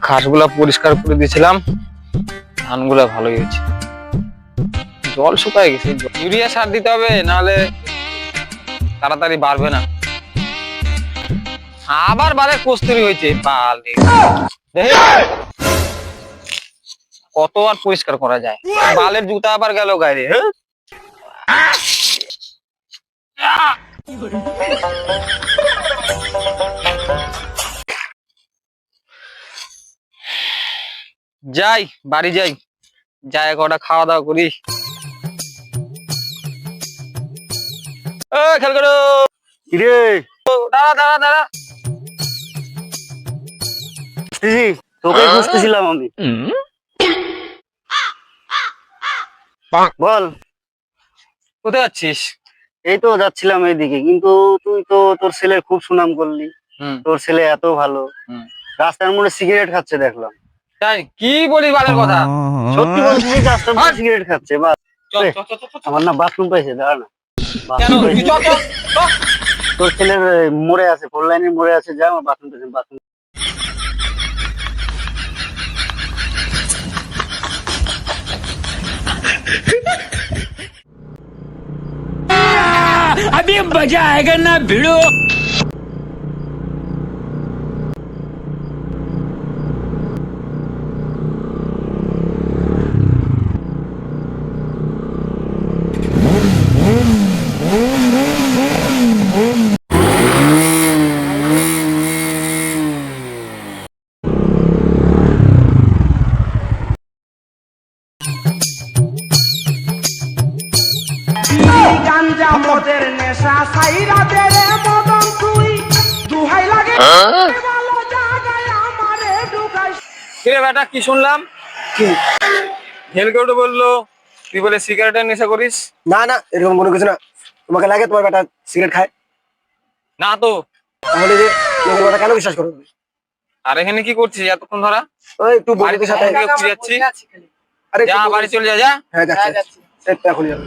ঘাসগুলা পরিষ্কার করে দিয়েছিলাম, ধানগুলা ভালোই হয়েছে। জল শুকায় গেছে, ইউরিয়া সার দিতে হবে, নাহলে তাড়াতাড়ি বাড়বে না। আবার বালের কস্তুরি হয়েছে, বালে কত আর পরিষ্কার করা যায়। বালের জুতা আবার গেল গায়ে। যাই, বাড়ি যাই, যাই কটা খাওয়া দাওয়া করি। খেল করো। দাঁড়া দাঁড়া দাঁড়া, তোকে খুঁজতেছিলাম আমি। বল, কোথায় যাচ্ছিস? এই তো যাচ্ছিলাম এইদিকে, কিন্তু তুই তো তোর ছেলের খুব সুনাম করলি। তোর ছেলে এত ভালো, রাস্তার মোড়ে সিগারেট খাচ্ছে দেখলাম। তাই কি বলিস বালের কথা? সত্যি বলছিস, রাস্তার মোড়ে সিগারেট খাচ্ছে। আমার না বাথরুম পাইছে, দাঁড়া না। তোর ছেলের মোড়ে আছে, ফোর লাইনের মোড়ে আছে, যা আমার বাথরুম পাইছে, বাথরুম। अभी मजा आएगा ना भिड़ो। গাঞ্জা মদের নেশা সাইরা দে রে মদন তুই দুহাই লাগে ভালো জায়গায় আমারে ঢুকাই। কিরে বেটা, কি শুনলাম? হেলকেউটে বললো তুই বলে সিগারেটের নেশা করিস? না না, এরকম কোনো কিছু না। তোমাকে লাগে তোমার বেটা সিগারেট খায়? না তো। তাহলে যে লোকের কথা কেন বিশ্বাস করো? আর এখানে কি করছিস এতক্ষণ ধরা? ওই একটু বন্ধুদের সাথে যাচ্ছি। আরে যা, বাড়ি চলে যা। হ্যাঁ যাচ্ছি, এখনই যাবো।